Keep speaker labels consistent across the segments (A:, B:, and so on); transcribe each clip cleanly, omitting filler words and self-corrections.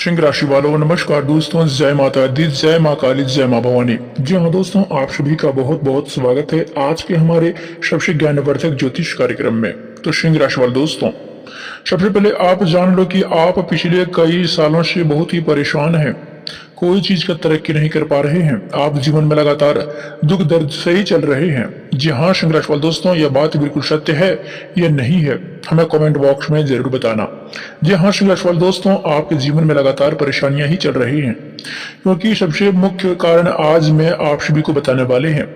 A: सिंह राशि वालों नमस्कार दोस्तों, जय माता दी, जय माँ काली, जय माँ भवानी। जी हाँ दोस्तों, आप सभी का बहुत बहुत स्वागत है आज के हमारे सबसे ज्ञानवर्धक ज्योतिष कार्यक्रम में। तो सिंह राशि वाले दोस्तों, सबसे पहले आप जान लो कि आप पिछले कई सालों से बहुत ही परेशान हैं, कोई चीज का तरक्की नहीं कर पा रहे हैं, आप जीवन में लगातार दुख दर्द से ही चल रहे हैं। जी हाँ सिंह राशि वाले दोस्तों, यह बात बिल्कुल सत्य है या नहीं है, हमें कमेंट बॉक्स में जरूर बताना। जी हाँ सिंह राशि वाले दोस्तों, आपके जीवन में लगातार परेशानियां ही चल रही हैं, क्योंकि सबसे मुख्य कारण आज मैं आप सभी को बताने वाले हैं।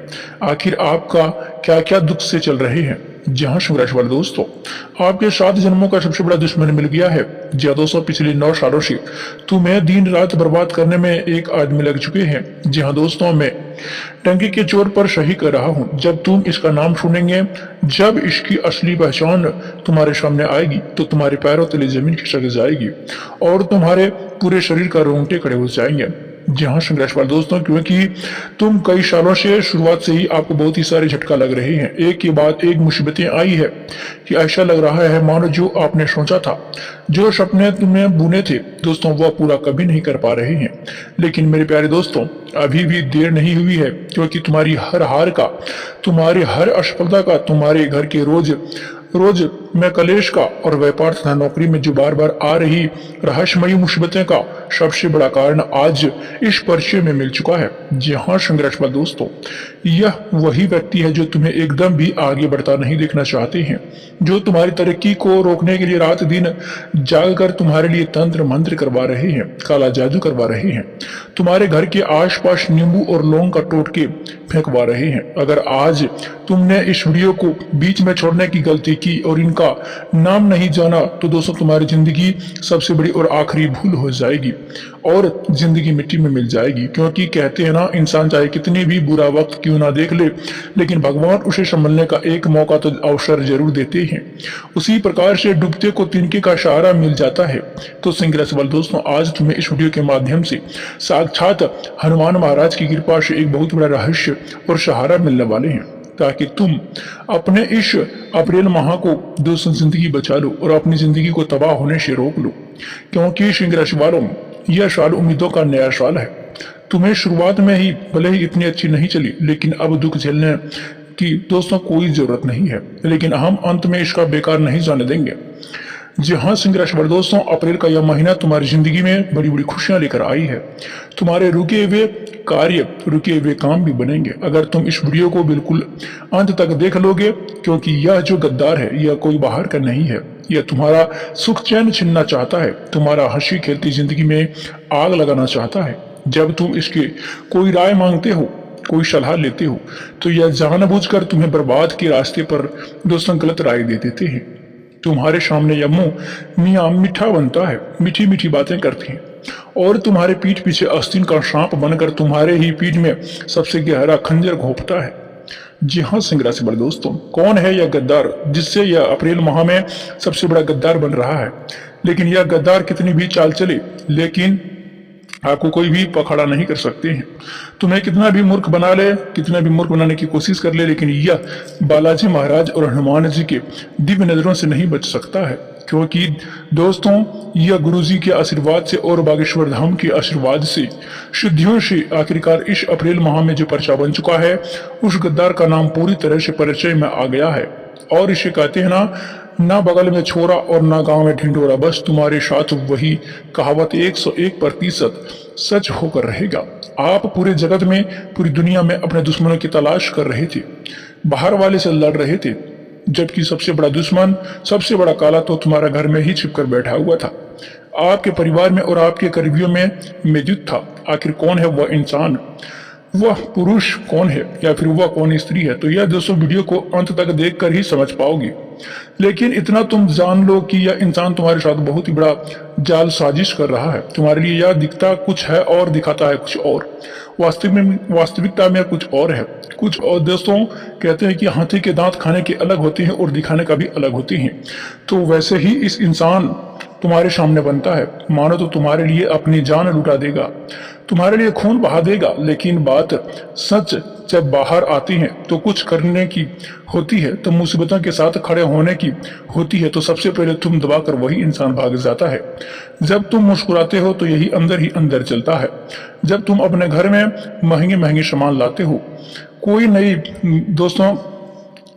A: आखिर आपका क्या क्या दुख से चल रहे हैं। जी हाँ सिंह राशि वाले दोस्तों, आपके 7 जन्मों का सबसे बड़ा दुश्मन मिल गया है। जी हाँ दोस्तों, पिछले 9 सालों से तुम्हें दिन रात बर्बाद करने में एक आदमी लग चुके हैं। जी हाँ दोस्तों, मैं टंकी के चोर पर सही कर रहा हूँ। जब तुम इसका नाम सुनेंगे, जब इसकी असली पहचान तुम्हारे सामने आएगी, तो तुम्हारे पैरों तले जमीन खिसक जाएगी और तुम्हारे पूरे शरीर का रोंगटे खड़े हो जाएंगे। जी हाँ सिंह राशि वाले दोस्तों, क्योंकि तुम कई सालों से शुरुआत से ही आपको बहुत ही सारे झटका लग रहे हैं। एक के बाद एक मुसीबतें आई है कि ऐसा लग रहा है मानो जो आपने सोचा था, जो सपने तुमने बुने थे दोस्तों, वह पूरा कभी नहीं कर पा रहे हैं। लेकिन मेरे प्यारे दोस्तों, अभी भी देर नहीं हुई है, क्योंकि तुम्हारी हर हार का, तुम्हारी हर असफलता का, तुम्हारे घर के रोज में कलेश का और व्यापार तथा नौकरी में जो बार बार आ रही रहस्यमयी मुसीबतें का सबसे बड़ा कारण आज इस परिचय में मिल चुका है। जी हाँ सिंह राशि वाले दोस्तों, यह वही व्यक्ति है जो तुम्हें एकदम भी आगे बढ़ता नहीं देखना चाहते हैं, जो तुम्हारी तरक्की को रोकने के लिए रात दिन जागकर तुम्हारे लिए तंत्र मंत्र करवा रहे हैं, काला जादू करवा रहे हैं, तुम्हारे घर के आसपास नींबू और लौंग का टोटके फेंकवा रहे हैं। अगर आज तुमने इस वीडियो को बीच में छोड़ने की गलती की और इनका नाम नहीं जाना, तो दोस्तों तुम्हारी जिंदगी सबसे बड़ी और आखिरी भूल हो जाएगी और जिंदगी मिट्टी में मिल जाएगी। क्योंकि कहते हैं ना, इंसान चाहे कितनी भी बुरा वक्त क्यों ना देख ले, लेकिन भगवान उसे संभलने का एक मौका तो अवसर जरूर देते हैं। उसी प्रकार से डूबते को तिनके का सहारा मिल जाता है। तो सिंह राशि वाले दोस्तों, आज तुम्हें इस वीडियो के माध्यम से साक्षात हनुमान महाराज की कृपा से एक बहुत बड़ा रहस्य और सहारा मिलने वाले हैं, ताकि तुम अपने इस अप्रैल माह को दोस्तों जिंदगी बचा लो और अपनी जिंदगी को तबाह होने से रोक लो। क्योंकि सिंह राशि वालों, यह साल उम्मीदों का नया साल है। तुम्हें शुरुआत में ही भले ही इतनी अच्छी नहीं चली, लेकिन अब दुख झेलने की दोस्तों कोई जरूरत नहीं है, लेकिन हम अंत में इसका बेकार नहीं जाने देंगे। जी हाँ सिंह राशि वाले दोस्तों, अप्रैल का यह महीना तुम्हारी जिंदगी में बड़ी बड़ी खुशियां लेकर आई है। तुम्हारे रुके हुए कार्य, रुके हुए काम भी बनेंगे, अगर तुम इस वीडियो को बिल्कुल अंत तक देख लोगे। क्योंकि यह जो गद्दार है, यह कोई बाहर का नहीं है, यह तुम्हारा सुख चैन छीनना चाहता है, तुम्हारा हंसी खेलती जिंदगी में आग लगाना चाहता है। जब तुम इसके कोई राय मांगते हो, कोई सलाह लेते हो, तो यह जानबूझकर तुम्हें बर्बाद के रास्ते पर दोस्तों गलत राय दे देते हैं। तुम्हारे सामने यह मुंह मियाँ मीठा बनता है, मीठी मीठी बातें करते हैं और तुम्हारे पीठ पीछे आस्तीन का सांप बनकर तुम्हारे ही पीठ में सबसे गहरा खंजर घोंपता है। जी हाँ सिंह राशि वाले दोस्तों, कौन है यह गद्दार जिससे यह अप्रैल माह में सबसे बड़ा गद्दार बन रहा है। लेकिन यह गद्दार कितनी भी चाल चले, लेकिन आपको कोई भी पकड़ा नहीं कर सकते हैं। तुम्हें कितना भी मूर्ख बना ले, कितना भी मूर्ख बनाने की कोशिश कर ले, लेकिन यह बालाजी महाराज और हनुमान जी के दिव्य नजरों से नहीं बच सकता है। क्योंकि दोस्तों, यह गुरु जी के आशीर्वाद से और बागेश्वर धाम के आशीर्वाद से, सिद्धियों से आखिरकार इस अप्रैल माह में जो पर्चा बन चुका है, उस गद्दार का नाम पूरी तरह से परिचय में आ गया है। और इसे कहते हैं ना बगल में छोरा और ना गांव में ढिंढोरा, बस तुम्हारे साथ वही कहावत 101% सच होकर रहेगा। आप पूरे जगत में, पूरी दुनिया में अपने दुश्मनों की तलाश कर रहे थे, बाहर वाले से लड़ रहे थे, जबकि सबसे बड़ा दुश्मन, सबसे बड़ा काला तो तुम्हारा घर में ही छिपकर बैठा हुआ था, आपके परिवार में और आपके करीबियों में मौजूद था। आखिर कौन है वह इंसान, वह पुरुष कौन है, या फिर वह कौन स्त्री है, तो यह दोस्तों वीडियो को अंत तक देखकर ही समझ पाओगे। लेकिन इतना तुम जान लो कि यह इंसान तुम्हारे साथ बहुत ही बड़ा जाल साजिश कर रहा है। तुम्हारे लिए यह दिखता कुछ है और दिखाता है कुछ और, वास्तविकता में कुछ और है। कुछ और दोस्तों, कहते हैं कि हाथी के दांत खाने के अलग होते हैं और दिखाने का भी अलग होते हैं। तो वैसे ही इस इंसान तुम्हारे सामने बनता है, मानो तो तुम्हारे लिए अपनी जान लुटा देगा, तुम्हारे लिए खून बहा देगा। लेकिन बात सच जब बाहर आती है तो कुछ करने की होती है, तो मुसीबतों के साथ खड़े होने की होती है, तो सबसे पहले तुम दबाकर वही इंसान भाग जाता है। जब तुम मुस्कुराते हो तो यही अंदर ही अंदर चलता है। जब तुम अपने घर में महंगे महंगे सामान लाते हो, कोई नई दोस्तों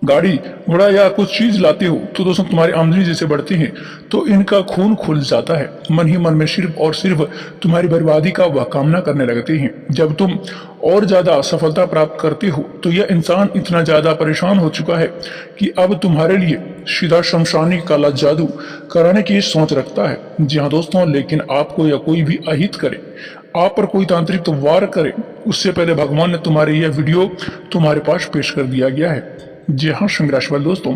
A: गाड़ी घोड़ा या कुछ चीज लाते हो, तो दोस्तों तुम्हारी आमदनी जैसे बढ़ती है तो इनका खून खुल जाता है। मन ही मन में सिर्फ और सिर्फ तुम्हारी बर्बादी का वह कामना करने लगते हैं। जब तुम और ज्यादा सफलता प्राप्त करते हो तो यह इंसान इतना ज्यादा परेशान हो चुका है कि अब तुम्हारे लिए सीधा शमशानी काला जादू कराने की सोच रखता है। जी हाँ दोस्तों, लेकिन आपको या कोई भी अहित करे, आप पर कोई तांत्रिक तो वार करे, उससे पहले भगवान ने तुम्हारे यह वीडियो तुम्हारे पास पेश कर दिया गया है। जी हाँ सिंह राशि वाले दोस्तों,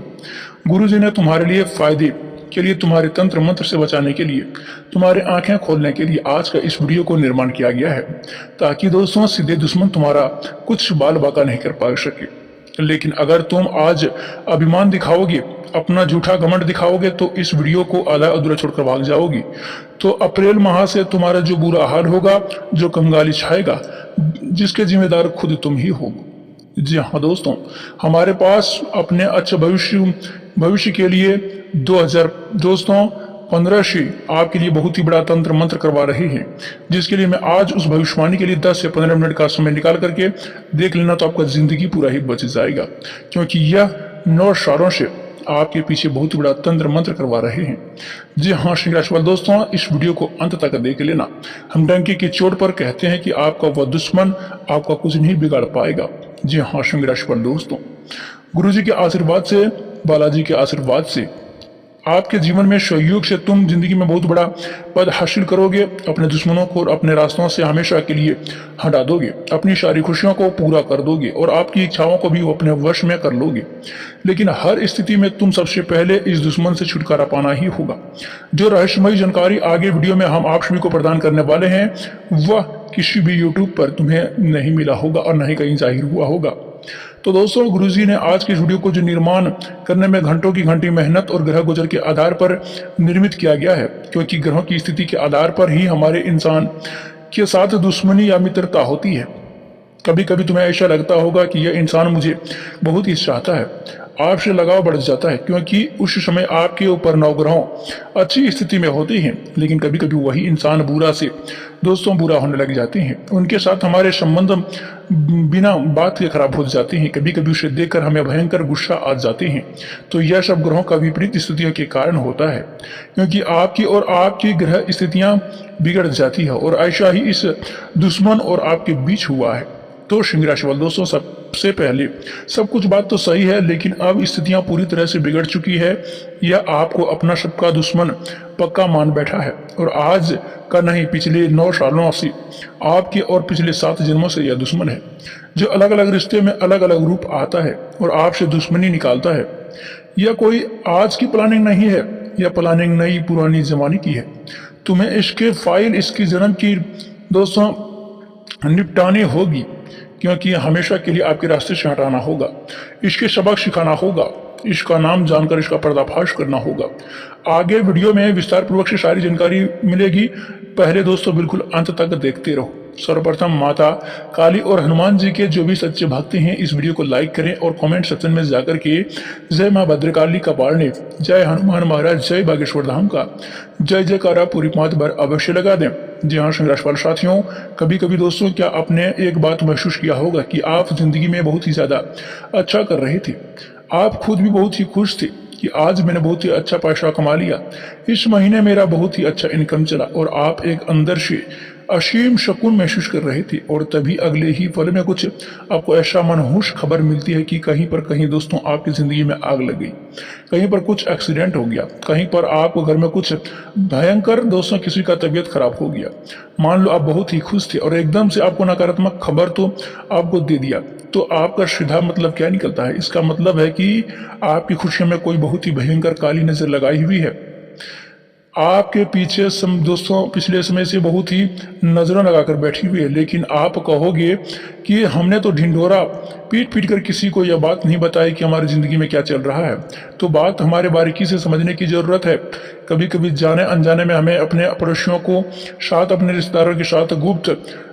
A: गुरु जी ने तुम्हारे लिए फायदे के लिए, तुम्हारे तंत्र मंत्र से बचाने के लिए, तुम्हारे आंखें खोलने के लिए आज का इस वीडियो को निर्माण किया गया है, ताकि दोस्तों सीधे दुश्मन तुम्हारा कुछ बाल बाका नहीं कर पा सके। लेकिन अगर तुम आज अभिमान दिखाओगे, अपना झूठा घमंड दिखाओगे, तो इस वीडियो को आधा अधूरा छोड़कर भाग जाओगी, तो अप्रैल माह से तुम्हारा जो बुरा हाल होगा, जो कंगाली छाएगा, जिसके जिम्मेदार खुद तुम ही हो। जी हाँ दोस्तों, हमारे पास अपने अच्छे भविष्य के लिए 2015 से आपके लिए बहुत ही बड़ा तंत्र मंत्र करवा रहे हैं, जिसके लिए मैं आज उस भविष्यवाणी के लिए 10 से 15 मिनट का समय निकाल करके देख लेना, तो आपका जिंदगी पूरा ही बच जाएगा, क्योंकि यह 9 सालों से आपके पीछे बहुत ही बड़ा तंत्र मंत्र करवा रहे हैं। जी हाँ सिंह राशि वाले दोस्तों, इस वीडियो को अंत तक देख लेना। हम डंके की चोट पर कहते हैं कि आपका वह दुश्मन आपका कुछ नहीं बिगाड़ पाएगा। जी हाँ सिंह राशि वाले दोस्तों, गुरु जी के आशीर्वाद से, बालाजी के आशीर्वाद से, आपके जीवन में सहयोग से तुम जिंदगी में बहुत बड़ा पद हासिल करोगे, अपने दुश्मनों को और अपने रास्तों से हमेशा के लिए हटा दोगे, अपनी सारी खुशियों को पूरा कर दोगे और आपकी इच्छाओं को भी अपने वश में कर लोगे। लेकिन हर स्थिति में तुम सबसे पहले इस दुश्मन से छुटकारा पाना ही होगा। जो रहस्यमयी जानकारी आगे वीडियो में हम आप सभी को प्रदान करने वाले हैं, वह किसी भी यूट्यूब पर तुम्हें नहीं मिला होगा और न ही कहीं जाहिर हुआ होगा। तो दोस्तों, गुरुजी ने आज की वीडियो को जो निर्माण करने में घंटों की घंटी मेहनत और ग्रह गोचर के आधार पर निर्मित किया गया है, क्योंकि ग्रहों की स्थिति के आधार पर ही हमारे इंसान के साथ दुश्मनी या मित्रता होती है। कभी कभी तुम्हें ऐसा लगता होगा कि यह इंसान मुझे बहुत ही चाहता है, आपसे लगाव बढ़ जाता है, क्योंकि उस समय आपके ऊपर 9 ग्रहों अच्छी स्थिति में होते हैं। लेकिन कभी कभी वही इंसान बुरा से दोस्तों बुरा होने लग जाते हैं, उनके साथ हमारे संबंध बिना बात के खराब हो जाते हैं। कभी कभी उसे देखकर हमें भयंकर गुस्सा आ जाते हैं। तो यह सब ग्रहों का विपरीत स्थितियों के कारण होता है, क्योंकि आपकी और आपकी ग्रह स्थितियां बिगड़ जाती है, और ऐसा ही इस दुश्मन और आपके बीच हुआ है। तो सिंह राशि वाले दोस्तों, सबसे पहले सब कुछ बात तो सही है, लेकिन अब स्थितियां पूरी तरह से बिगड़ चुकी है। यह आपको अपना सबका दुश्मन पक्का मान बैठा है, और आज का नहीं, पिछले 9 सालों से आपके और पिछले 7 जन्मों से यह दुश्मन है, जो अलग अलग रिश्ते में अलग अलग रूप आता है और आपसे दुश्मनी निकालता है। यह कोई आज की प्लानिंग नहीं है, यह प्लानिंग नई पुरानी जमाने की है। तुम्हें इसके फाइल, इसकी जन्म की दोस्तों निपटानी होगी, क्योंकि हमेशा के लिए आपके रास्ते से हटाना होगा, इसके सबक सिखाना होगा, इसका नाम जानकर इसका पर्दाफाश करना होगा। आगे वीडियो में विस्तार पूर्वक से सारी जानकारी मिलेगी, पहले दोस्तों बिल्कुल अंत तक देखते रहो। सर्वप्रथम माता काली और हनुमान जी के जो भी सच्चे भक्त हैं, इस वीडियो को लाइक करें और कमेंट सेक्शन में जाकर के जय मां भद्रकाली का पाड़ने, जय हनुमान महाराज, जय बागेश्वर धाम का जय जयकारा पूरी मात भर अवश्य लगा दें। जी हाँ सिंह राशि वाले साथियों, कभी कभी दोस्तों क्या आपने एक बात महसूस किया होगा कि आप जिंदगी में बहुत ही ज्यादा अच्छा कर रहे थे, आप खुद भी बहुत ही खुश थे कि आज मैंने बहुत ही अच्छा पैसा कमा लिया, इस महीने मेरा बहुत ही अच्छा इनकम चला, और आप एक अंदर से असीम सुकून महसूस कर रहे थे। और तभी अगले ही पल में कुछ आपको ऐसा मनहूस खबर मिलती है कि कहीं पर कहीं दोस्तों आपकी जिंदगी में आग लग गई, कहीं पर कुछ एक्सीडेंट हो गया, कहीं पर आपको घर में कुछ भयंकर दोस्तों किसी का तबीयत खराब हो गया। मान लो आप बहुत ही खुश थे और एकदम से आपको नकारात्मक खबर तो आपको दे दिया, तो आपका सीधा मतलब क्या निकलता है? इसका मतलब है कि आपकी खुशियों में कोई बहुत ही भयंकर काली नजर लगाई हुई है। आपके पीछे दोस्तों पिछले समय से बहुत ही नजरें लगाकर बैठी हुई है, लेकिन आप कहोगे कि हमने तो ढिंढोरा पीट पीट कर किसी को यह बात नहीं बताई कि हमारी जिंदगी में क्या चल रहा है। तो बात हमारे बारीकी से समझने की जरूरत है। कभी कभी जाने अनजाने में हमें अपने पड़ोसियों को साथ, अपने रिश्तेदारों के साथ गुप्त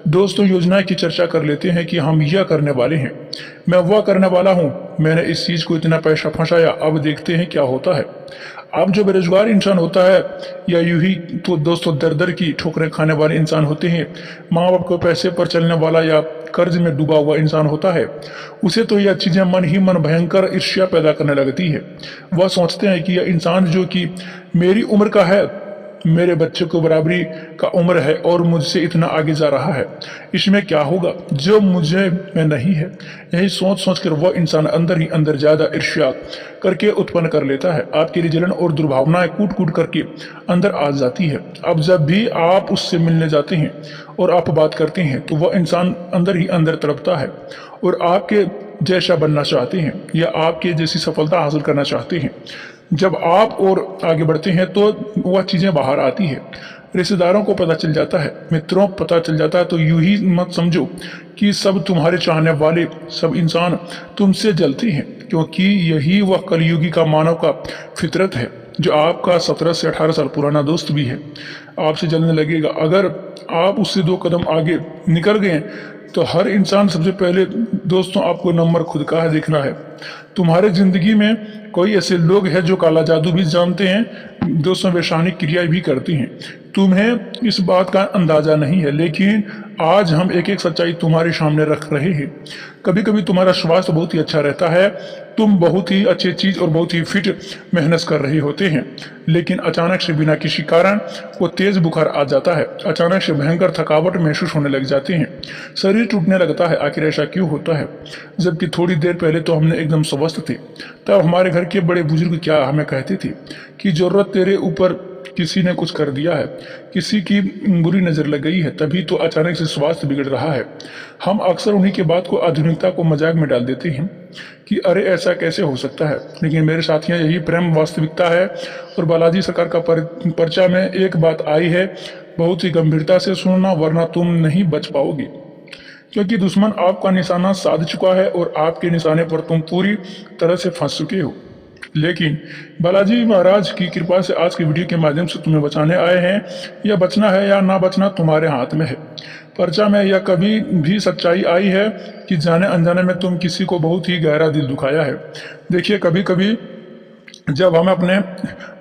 A: दोस्तों योजना की चर्चा कर लेते हैं कि हम यह करने वाले हैं, मैं वह करने वाला हूँ, मैंने इस चीज को इतना पैसा फंसाया, अब देखते हैं क्या होता है। अब जो बेरोजगार इंसान होता है या यूं ही तो दोस्तों दर दर की ठोकरें खाने वाले इंसान होते हैं, माँ बाप को पैसे पर चलने वाला या कर्ज में डूबा हुआ इंसान होता है, उसे तो यह चीजें मन ही मन भयंकर ईर्ष्या पैदा करने लगती है। वह सोचते हैं कि यह इंसान जो कि मेरी उम्र का है, मेरे बच्चे को बराबरी का उम्र है और मुझसे इतना आगे जा रहा है, इसमें क्या होगा जो मुझे में नहीं है। यही सोच सोच कर वह इंसान अंदर ही अंदर ज्यादा ईर्ष्या करके उत्पन्न कर लेता है। आपके लिए जलन और दुर्भावनाएं कूट कूट करके अंदर आ जाती है। अब जब भी आप उससे मिलने जाते हैं और आप बात करते हैं तो वह इंसान अंदर ही अंदर तड़पता है और आपके जैसा बनना चाहते हैं या आपके जैसी सफलता हासिल करना चाहते हैं। जब आप और आगे बढ़ते हैं तो वह चीजें बाहर आती है, रिश्तेदारों को पता चल जाता है, मित्रों को पता चल जाता है। तो यूं ही मत समझो कि सब तुम्हारे चाहने वाले सब इंसान तुमसे जलते हैं, क्योंकि यही वह कलयुगी का मानव का फितरत है। जो आपका 17 से 18 साल पुराना दोस्त भी है आपसे जलने लगेगा। अगर आप उससे 2 कदम आगे निकल गए तो हर इंसान सबसे पहले दोस्तों आपको नंबर खुद का है देखना है। तुम्हारे जिंदगी में कोई ऐसे लोग हैं जो काला जादू भी जानते हैं, दोस्तों वैशानिक क्रिया भी करती हैं। तुम्हें इस बात का अंदाजा नहीं है, लेकिन आज हम एक एक सच्चाई तुम्हारे सामने रख रहे हैं। कभी कभी तुम्हारा स्वास्थ्य बहुत ही अच्छा रहता है, तुम बहुत ही अच्छी चीज और बहुत ही फिट मेहनत कर रहे होते हैं, लेकिन अचानक से बिना किसी कारण को तेज बुखार आ जाता है, अचानक से भयंकर थकावट महसूस होने लग जाते हैं, शरीर टूटने लगता है। आखिर ऐसा क्यों होता है, जबकि थोड़ी देर पहले तो हमने एकदम स्वस्थ थे। तब हमारे घर के बड़े बुजुर्ग क्या हमें कहते थे कि जरूरत तेरे ऊपर किसी ने कुछ कर दिया है, किसी की बुरी नजर लग गई है, तभी तो अचानक से स्वास्थ्य बिगड़ रहा है। हम अक्सर उन्हीं की बात को, आधुनिकता को मजाक में डाल देते हैं कि अरे ऐसा कैसे हो सकता है, लेकिन मेरे साथियों यही प्रेम वास्तविकता है। और बालाजी सरकार का पर्चा में एक बात आई है, बहुत ही गंभीरता से सुनना वरना तुम नहीं बच पाओगी, क्योंकि दुश्मन आपका निशाना साध चुका है और आपके निशाने पर तुम पूरी तरह से फंस चुके हो। लेकिन बालाजी महाराज की कृपा से आज की वीडियो के माध्यम से तुम्हें बचाने आए हैं। यह बचना है या ना बचना तुम्हारे हाथ में है। पर्चा में यह कभी भी सच्चाई आई है कि जाने अनजाने में तुम किसी को बहुत ही गहरा दिल दुखाया है। देखिए, कभी कभी जब हम अपने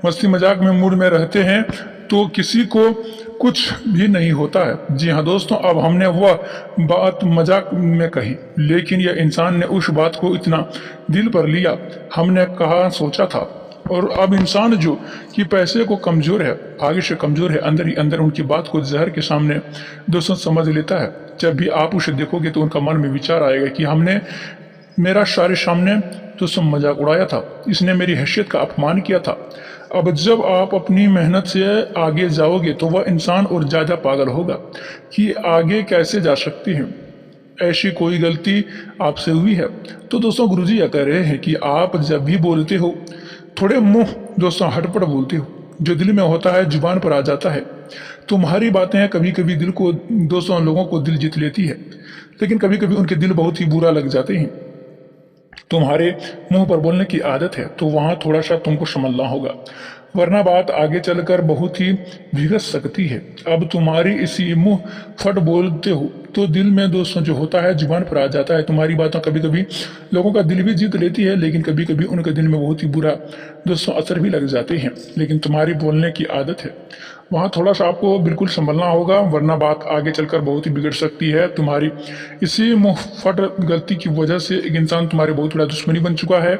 A: मस्ती मजाक में मूड में रहते हैं तो किसी को कुछ भी नहीं होता है। जी हाँ दोस्तों, अब हमने वह बात मजाक में कही, लेकिन यह इंसान ने उस बात को इतना दिल पर लिया, हमने कहा सोचा था। और अब इंसान जो कि पैसे को कमजोर है, भाग्य से कमजोर है, अंदर ही अंदर उनकी बात को जहर के सामने दोस्तों समझ लेता है। जब भी आप उसे देखोगे तो उनका मन में विचार आएगा कि हमने मेरा सारे सामने दोस्तों मजाक उड़ाया था, इसने मेरी हैसियत का अपमान किया था। अब जब आप अपनी मेहनत से आगे जाओगे तो वह इंसान और ज्यादा पागल होगा कि आगे कैसे जा सकते हैं, ऐसी कोई गलती आपसे हुई है। तो दोस्तों गुरुजी यह कह रहे हैं कि आप जब भी बोलते हो थोड़े मुंह दोस्तों हटपट बोलते हो, जो दिल में होता है जुबान पर आ जाता है। तुम्हारी बातें कभी कभी दिल को दोस्तों लोगों को दिल जीत लेती है, लेकिन कभी कभी उनके दिल बहुत ही बुरा लग जाते हैं। तुम्हारे मुंह पर बोलने की आदत है तो वहां थोड़ा सा तुमको संभलना होगा, वरना बात आगे चलकर बहुत ही बिगड़ सकती है। अब तुम्हारी इसी मुंह फट बोलते हो तो दिल में दोस्तों जो होता है जुबान पर आ जाता है। तुम्हारी बातों कभी कभी लोगों का दिल भी जीत लेती है, लेकिन कभी कभी उनके दिल में बहुत ही बुरा दोस्तों असर भी लग जाते हैं। लेकिन तुम्हारी बोलने की आदत है, वहाँ थोड़ा सा आपको बिल्कुल संभलना होगा, वरना बात आगे चलकर बहुत ही बिगड़ सकती है। तुम्हारी इसी मुंहफट गलती की वजह से एक इंसान तुम्हारे बहुत बड़ा दुश्मनी बन चुका है,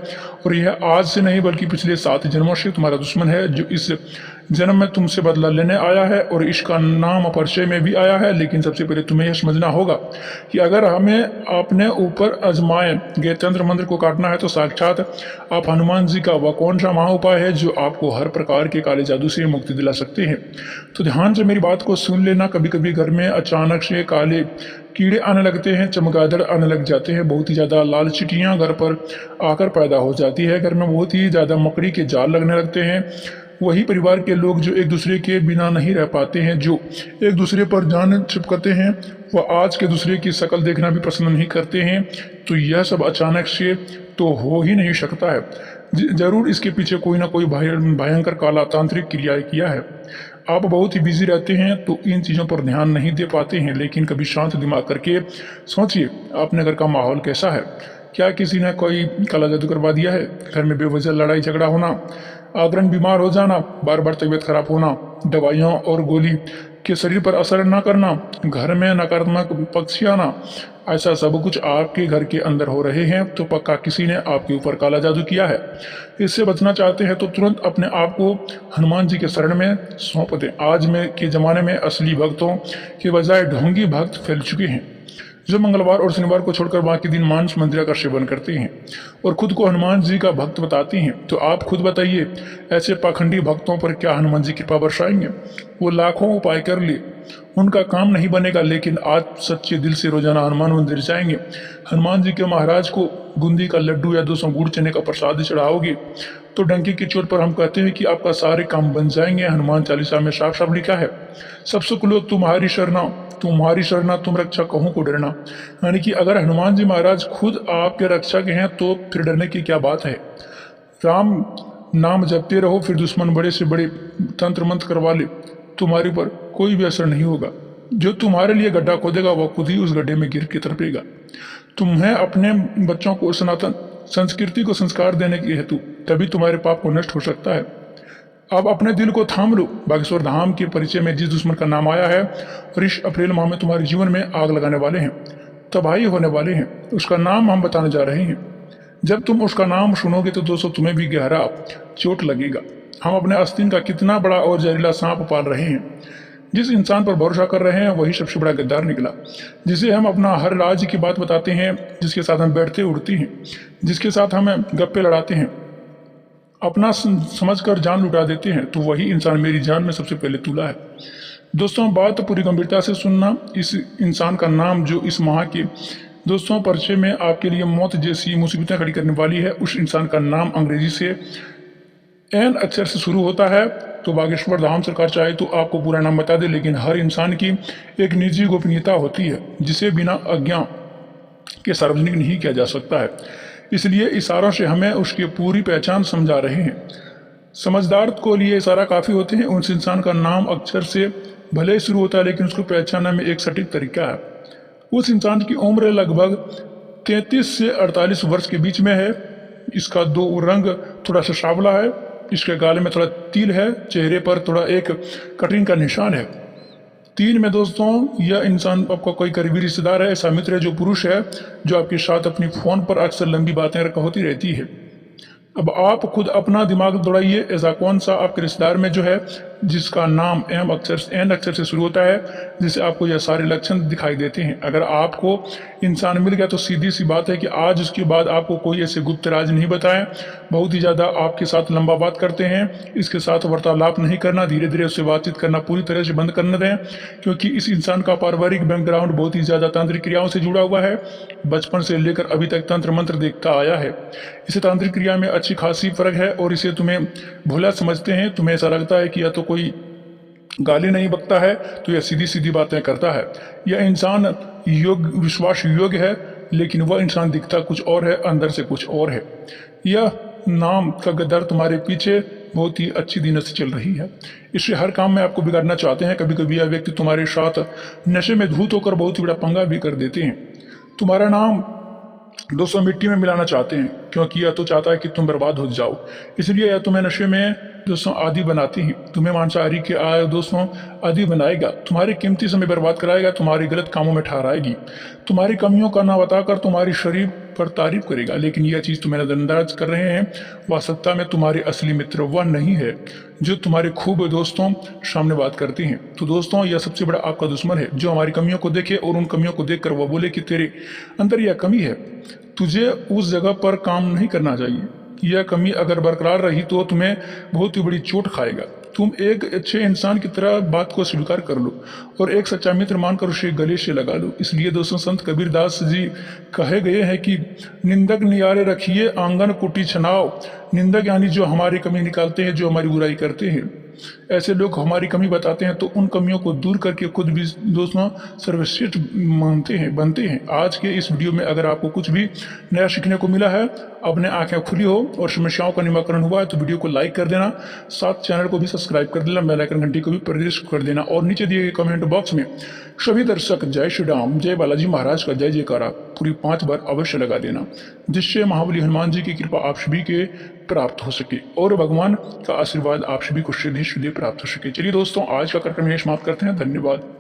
A: और यह आज से नहीं बल्कि पिछले 7 जन्मों से तुम्हारा दुश्मन है, जो इस जन्म में तुमसे बदला लेने आया है और इसका नाम परिचय में भी आया है। लेकिन सबसे पहले तुम्हें यह समझना होगा कि अगर हमें अपने ऊपर आजमाए तंत्र मंत्र को काटना है तो साक्षात आप हनुमान जी का वह कौन सा महा उपाय है जो आपको हर प्रकार के काले जादू से मुक्ति दिला सकते हैं। तो ध्यान से मेरी बात को सुन लेना। कभी कभी घर में अचानक से काले कीड़े आने लगते हैं, चमगादड़ आने लग जाते हैं, बहुत ही ज्यादा लाल चींटियां घर पर आकर पैदा हो जाती है, घर में बहुत ही ज्यादा मकड़ी के जाल लगने लगते हैं, वही परिवार के लोग जो एक दूसरे के बिना नहीं रह पाते हैं, जो एक दूसरे पर जान चिपकते हैं, वह आज के दूसरे की शक्ल देखना भी पसंद नहीं करते हैं। तो यह सब अचानक से तो हो ही नहीं सकता है। जरूर इसके पीछे कोई ना कोई भयंकर काला तांत्रिक क्रिया किया है। आप बहुत ही बिजी रहते हैं तो इन चीज़ों पर ध्यान नहीं दे पाते हैं, लेकिन कभी शांत दिमाग करके सोचिए अपने घर का माहौल कैसा है। क्या किसी ने कोई काला जादू करवा दिया है? घर में बेवजह लड़ाई झगड़ा होना, आग्रहण बीमार हो जाना, बार बार तबीयत खराब होना, दवाइयों और गोली के शरीर पर असर न करना, घर में नकारात्मक पक्षी आना, ऐसा सब कुछ आपके घर के अंदर हो रहे हैं तो पक्का किसी ने आपके ऊपर काला जादू किया है। इससे बचना चाहते हैं तो तुरंत अपने आप को हनुमान जी के शरण में सौंप दें। आज में के ज़माने में असली भक्तों के बजाय ढोंगी भक्त फैल चुके हैं, जो मंगलवार और शनिवार को छोड़कर बाकी दिन मांस मंदिरा का सेवन करते हैं और खुद को हनुमान जी का भक्त बताते हैं। तो आप खुद बताइए, ऐसे पाखंडी भक्तों पर क्या हनुमान जी कृपा बरसाएंगे? वो लाखों उपाय कर ले, उनका काम नहीं बनेगा, लेकिन आज सच्चे दिल से रोजाना हनुमान मंदिर जाएंगे, हनुमान जी के महाराज को बूंदी का लड्डू या 200 गुड़ चने का प्रसाद चढ़ाओगे तो डंकी की चोट पर हम कहते हैं कि आपका सारे काम बन जाएंगे। हनुमान चालीसा में साफ साफ लिखा है, सब सुख लो तुम्हारी शरणा तुम रक्षा कहूँ को डरना। यानी कि अगर हनुमान जी महाराज खुद आपके रक्षक हैं तो फिर डरने की क्या बात है। राम नाम जपते रहो, फिर दुश्मन बड़े से बड़े तंत्र मंत्र करवा ले, तुम्हारे पर कोई भी असर नहीं होगा। जो तुम्हारे लिए गड्ढा खोदेगा वह खुद ही उस गड्ढे में गिर के तड़पेगा। तुम्हें अपने बच्चों को सनातन संस्कृति को संस्कार देने के हेतु तभी तुम्हारे पाप को नष्ट हो सकता है। अब अपने दिल को थाम लो। बागेश्वर धाम के परिचय में जिस दुश्मन का नाम आया है और इस अप्रैल माह में तुम्हारे जीवन में आग लगाने वाले हैं, तबाही होने वाले हैं, उसका नाम हम बताने जा रहे हैं। जब तुम उसका नाम सुनोगे तो दोस्तों तुम्हें भी गहरा चोट लगेगा। हम अपने आस्तीन का कितना बड़ा और जहरीला सांप पाल रहे हैं। जिस इंसान पर भरोसा कर रहे हैं वही सबसे बड़ा गद्दार निकला, जिसे हम अपना हर राज की बात बताते हैं, जिसके साथ हम बैठते उठते हैं, जिसके साथ हमें गप्पे लड़ाते हैं, अपना समझकर जान लुटा देते हैं, तो वही इंसान मेरी जान में सबसे पहले तुला है। दोस्तों बात पूरी गंभीरता से सुनना। इस इंसान का नाम जो इस माह के दोस्तों परिचय में आपके लिए मौत जैसी मुसीबतें खड़ी करने वाली है, उस इंसान का नाम अंग्रेजी से एन अक्षर से शुरू होता है। तो बागेश्वर धाम सरकार चाहे तो आपको पूरा नाम बता दे, लेकिन हर इंसान की एक निजी गोपनीयता होती है जिसे बिना आज्ञा के सार्वजनिक नहीं किया जा सकता है। इसलिए इशारों से हमें उसकी पूरी पहचान समझा रहे हैं। समझदार को लिए इशारा काफ़ी होते हैं। उस इंसान का नाम अक्षर से भले ही शुरू होता है, लेकिन उसको पहचानने में एक सटीक तरीका है। उस इंसान की उम्र लगभग 33 से 48 वर्ष के बीच में है। इसका दो रंग थोड़ा सा सांवला है, इसके गाले में थोड़ा तिल है, चेहरे पर थोड़ा एक कटिंग का निशान है। 3 में दोस्तों यह इंसान आपका कोई करीबी रिश्तेदार है, ऐसा मित्र है जो पुरुष है, जो आपके साथ अपनी फोन पर अक्सर लंबी बातें होती रहती है। अब आप खुद अपना दिमाग दौड़ाइए, ऐसा कौन सा आपके रिश्तेदार में जो है जिसका नाम एन अक्षर से शुरू होता है, जिसे आपको यह सारे लक्षण दिखाई देते हैं। अगर आपको इंसान मिल गया तो सीधी सी बात है कि आज उसके बाद आपको कोई ऐसे गुप्त राज नहीं बताएं, बहुत ही ज़्यादा आपके साथ लंबा बात करते हैं, इसके साथ वार्तालाप नहीं करना, धीरे धीरे उससे बातचीत करना पूरी तरह से बंद करने दें, क्योंकि इस इंसान का पारिवारिक बैकग्राउंड बहुत ही ज़्यादा तांत्रिक क्रियाओं से जुड़ा हुआ है। बचपन से लेकर अभी तक तंत्र मंत्र देखता आया है। इसे तांत्रिक क्रिया में अच्छी खासी फर्क है और इसे तुम्हें भोला समझते हैं। तुम्हें ऐसा लगता है कि या तो कोई गाली नहीं बकता है तो यह सीधी सीधी बातें करता है। यह इंसान विश्वास योग्य है, लेकिन वह इंसान दिखता कुछ और है, अंदर से कुछ और है। यह नाम का गद्दार तुम्हारे पीछे बहुत ही अच्छी दिनों से चल रही है। इससे हर काम में आपको बिगाड़ना चाहते हैं। कभी कभी यह व्यक्ति तुम्हारे साथ नशे में धूत होकर बहुत ही बड़ा पंगा भी कर देते हैं। तुम्हारा नाम दोस्तों मिट्टी में मिलाना चाहते हैं, क्योंकि यह तो चाहता है कि तुम बर्बाद हो जाओ। इसलिए यह तुम्हें नशे में दोस्तों आदि बनाती है, तुम्हें मांसाहारी के दोस्तों आदि बनाएगा, तुम्हारे कीमती समय बर्बाद कराएगा, तुम्हारे गलत कामों में ठहराएगी, तुम्हारी कमियों का ना बताकर तुम्हारी शरीर पर तारीफ करेगा। लेकिन यह चीज़ तुम्हें नजरअंदाज कर रहे हैं। वह सत्ता में तुम्हारे असली मित्र वह नहीं है जो तुम्हारे खूब दोस्तों सामने बात करते हैं। तो दोस्तों यह सबसे बड़ा आपका दुश्मन है, जो हमारी कमियों को देखे और उन कमियों को देखकर वह बोले कि तेरे अंदर यह कमी है, तुझे उस जगह पर काम नहीं करना चाहिए। यह कमी अगर बरकरार रही तो तुम्हें बहुत ही बड़ी चोट खाएगा। तुम एक अच्छे इंसान की तरह बात को स्वीकार कर लो और एक सच्चा मित्र मानकर उसे गले से लगा लो। इसलिए दोस्तों संत कबीरदास जी कहे गए हैं कि निंदक नियारे रखिए आंगन कुटी छनाओ। निंदक यानी जो हमारी कमी निकालते हैं, जो हमारी बुराई करते हैं, ऐसे लोग हमारी कमी बताते हैं तो उन कमियों को दूर करके खुद भी दोस्तों सर्वश्रेष्ठ मानते हैं, बनते हैं। आज के इस वीडियो में अगर आपको कुछ भी नया सीखने को मिला है, अपने आंखें खुली हो और समस्याओं का निराकरण हुआ है तो वीडियो को लाइक कर देना, साथ चैनल को भी सब्सक्राइब कर देना, बेल आइकन घंटी को भी प्रेस कर देना और नीचे दिए गए कमेंट बॉक्स में सभी दर्शक जय श्री राम, जय बालाजी महाराज का जय जयकारा पूरी 5 बार अवश्य लगा देना, जिससे महाबली हनुमान जी की कृपा आप सभी के प्राप्त हो सके और भगवान का आशीर्वाद आप सभी को सीधे सीधे प्राप्त हो सके। चलिए दोस्तों, आज का कार्यक्रम यही समाप्त करते हैं। धन्यवाद।